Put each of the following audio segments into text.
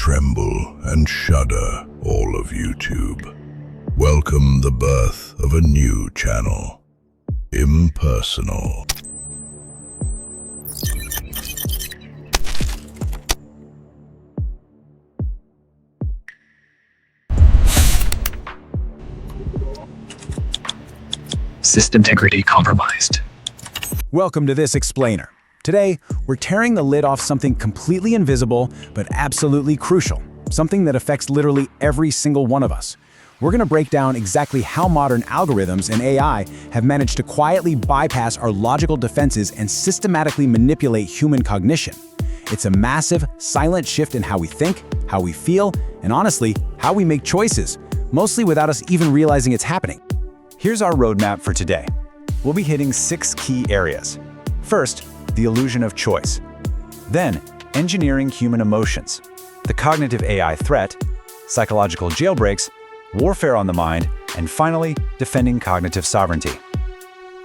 tremble and shudder, all of YouTube. Welcome the birth of a new channel, Impersonal. System integrity compromised. Welcome to this explainer. Today, we're tearing the lid off something completely invisible, but absolutely crucial, something that affects literally every single one of us. We're going to break down exactly how modern algorithms and AI have managed to quietly bypass our logical defenses and systematically manipulate human cognition. It's a massive, silent shift in how we think, how we feel, and honestly, how we make choices, mostly without us even realizing it's happening. Here's our roadmap for today. We'll be hitting 6 key areas. First, the illusion of choice. Then, engineering human emotions, the cognitive AI threat, psychological jailbreaks, warfare on the mind, and finally, defending cognitive sovereignty.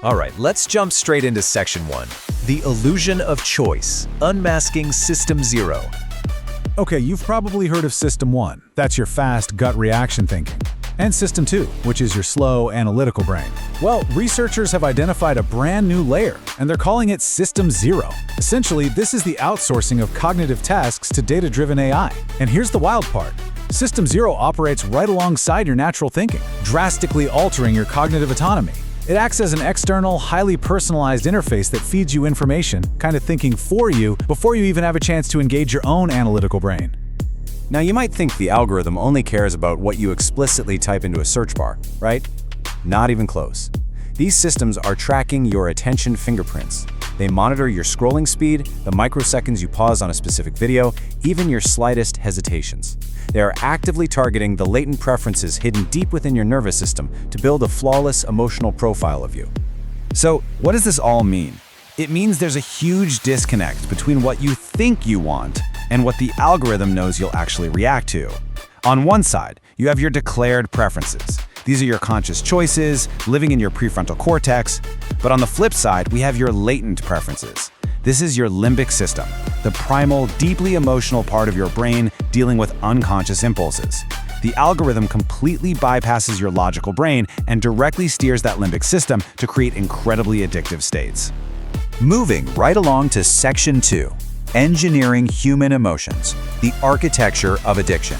All right, let's jump straight into Section 1. The illusion of choice, unmasking System 0. Okay, you've probably heard of System 1. That's your fast gut reaction thinking. And System 2, which is your slow, analytical brain. Well, researchers have identified a brand new layer, and they're calling it System 0. Essentially, this is the outsourcing of cognitive tasks to data-driven AI. And here's the wild part. System 0 operates right alongside your natural thinking, drastically altering your cognitive autonomy. It acts as an external, highly personalized interface that feeds you information, kind of thinking for you, before you even have a chance to engage your own analytical brain. Now, you might think the algorithm only cares about what you explicitly type into a search bar, right? Not even close. These systems are tracking your attention fingerprints. They monitor your scrolling speed, the microseconds you pause on a specific video, even your slightest hesitations. They are actively targeting the latent preferences hidden deep within your nervous system to build a flawless emotional profile of you. So, what does this all mean? It means there's a huge disconnect between what you think you want and what the algorithm knows you'll actually react to. On one side, you have your declared preferences. These are your conscious choices, living in your prefrontal cortex. But on the flip side, we have your latent preferences. This is your limbic system, the primal, deeply emotional part of your brain dealing with unconscious impulses. The algorithm completely bypasses your logical brain and directly steers that limbic system to create incredibly addictive states. Moving right along to Section 2. Engineering human emotions, the architecture of addiction.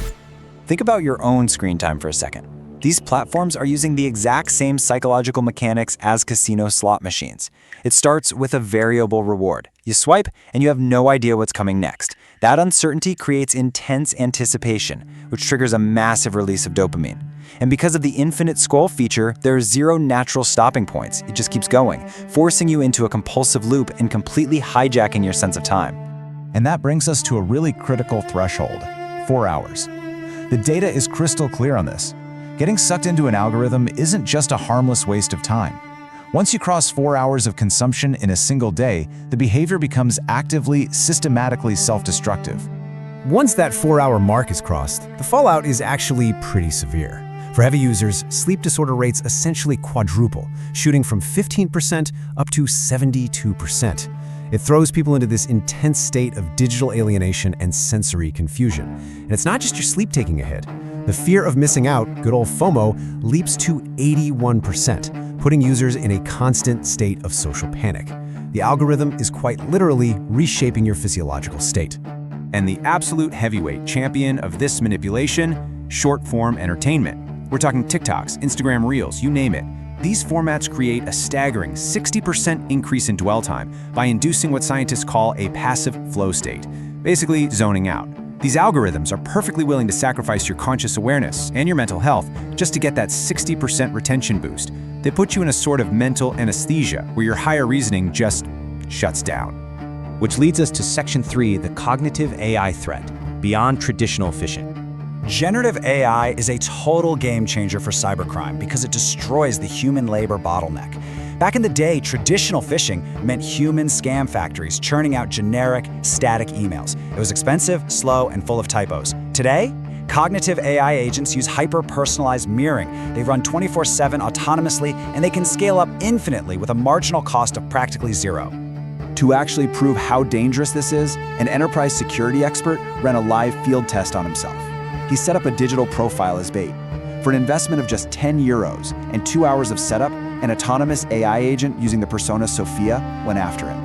Think about your own screen time for a second. These platforms are using the exact same psychological mechanics as casino slot machines. It starts with a variable reward. You swipe, and you have no idea what's coming next. That uncertainty creates intense anticipation, which triggers a massive release of dopamine. And because of the infinite scroll feature, there are 0 natural stopping points. It just keeps going, forcing you into a compulsive loop and completely hijacking your sense of time. And that brings us to a really critical threshold, 4 hours. The data is crystal clear on this. Getting sucked into an algorithm isn't just a harmless waste of time. Once you cross 4 hours of consumption in a single day, the behavior becomes actively, systematically self-destructive. Once that 4-hour mark is crossed, the fallout is actually pretty severe. For heavy users, sleep disorder rates essentially quadruple, shooting from 15% up to 72%. It throws people into this intense state of digital alienation and sensory confusion. And it's not just your sleep taking a hit. The fear of missing out, good old FOMO, leaps to 81%, putting users in a constant state of social panic. The algorithm is quite literally reshaping your physiological state. And the absolute heavyweight champion of this manipulation, short-form entertainment. We're talking TikToks, Instagram Reels, you name it. These formats create a staggering 60% increase in dwell time by inducing what scientists call a passive flow state, basically zoning out. These algorithms are perfectly willing to sacrifice your conscious awareness and your mental health just to get that 60% retention boost. They put you in a sort of mental anesthesia where your higher reasoning just shuts down. Which leads us to Section 3, the cognitive AI threat, beyond traditional phishing. Generative AI is a total game changer for cybercrime because it destroys the human labor bottleneck. Back in the day, traditional phishing meant human scam factories churning out generic, static emails. It was expensive, slow, and full of typos. Today, cognitive AI agents use hyper-personalized mirroring. They run 24/7 autonomously, and they can scale up infinitely with a marginal cost of practically 0. To actually prove how dangerous this is, an enterprise security expert ran a live field test on himself. He set up a digital profile as bait. For an investment of just €10 and 2 hours of setup, an autonomous AI agent using the persona Sophia went after him.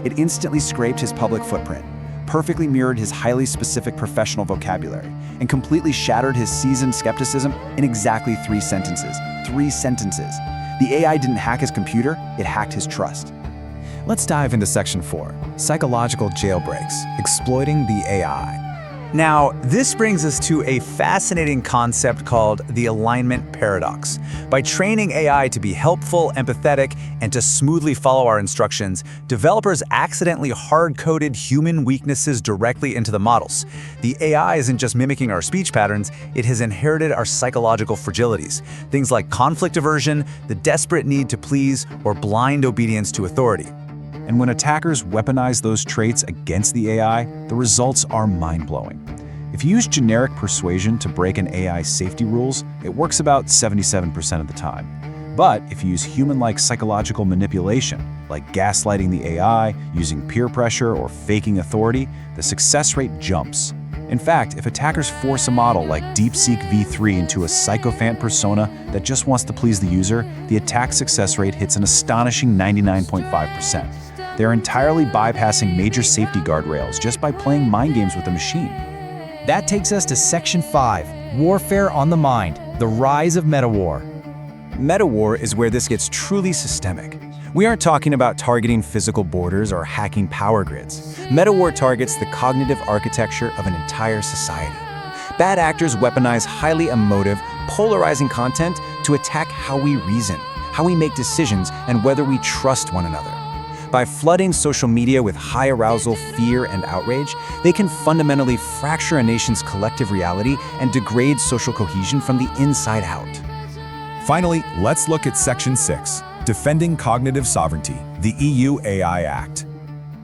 It instantly scraped his public footprint, perfectly mirrored his highly specific professional vocabulary, and completely shattered his seasoned skepticism in exactly 3 sentences. 3 sentences. The AI didn't hack his computer, it hacked his trust. Let's dive into Section 4, Psychological Jailbreaks, Exploiting the AI. Now, this brings us to a fascinating concept called the alignment paradox. By training AI to be helpful, empathetic, and to smoothly follow our instructions, developers accidentally hard-coded human weaknesses directly into the models. The AI isn't just mimicking our speech patterns, it has inherited our psychological fragilities. Things like conflict aversion, the desperate need to please, or blind obedience to authority. And when attackers weaponize those traits against the AI, the results are mind-blowing. If you use generic persuasion to break an AI's safety rules, it works about 77% of the time. But if you use human-like psychological manipulation, like gaslighting the AI, using peer pressure, or faking authority, the success rate jumps. In fact, if attackers force a model like DeepSeek V3 into a sycophant persona that just wants to please the user, the attack success rate hits an astonishing 99.5%. They're entirely bypassing major safety guardrails just by playing mind games with the machine. That takes us to Section 5, Warfare on the Mind, the Rise of Metawar. Metawar is where this gets truly systemic. We aren't talking about targeting physical borders or hacking power grids. Metawar targets the cognitive architecture of an entire society. Bad actors weaponize highly emotive, polarizing content to attack how we reason, how we make decisions, and whether we trust one another. By flooding social media with high arousal, fear, and outrage, they can fundamentally fracture a nation's collective reality and degrade social cohesion from the inside out. Finally, let's look at Section 6, Defending Cognitive Sovereignty, the EU AI Act.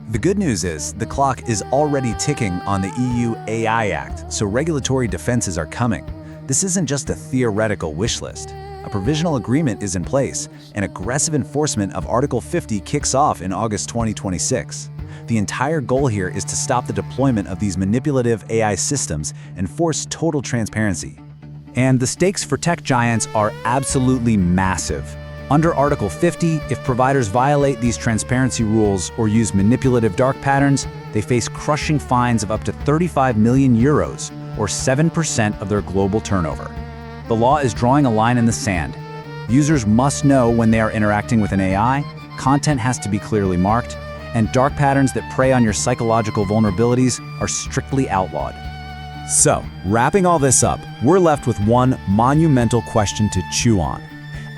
The good news is the clock is already ticking on the EU AI Act, so regulatory defenses are coming. This isn't just a theoretical wish list. A provisional agreement is in place, and aggressive enforcement of Article 50 kicks off in August 2026. The entire goal here is to stop the deployment of these manipulative AI systems and force total transparency. And the stakes for tech giants are absolutely massive. Under Article 50, if providers violate these transparency rules or use manipulative dark patterns, they face crushing fines of up to €35 million, or 7% of their global turnover. The law is drawing a line in the sand. Users must know when they are interacting with an AI, content has to be clearly marked, and dark patterns that prey on your psychological vulnerabilities are strictly outlawed. So, wrapping all this up, we're left with one monumental question to chew on.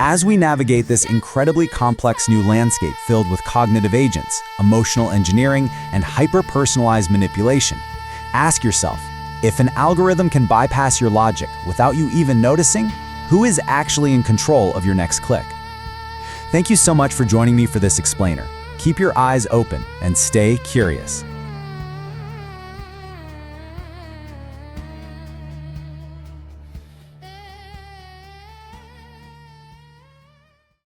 As we navigate this incredibly complex new landscape filled with cognitive agents, emotional engineering, and hyper-personalized manipulation, ask yourself, if an algorithm can bypass your logic without you even noticing, who is actually in control of your next click? Thank you so much for joining me for this explainer. Keep your eyes open and stay curious.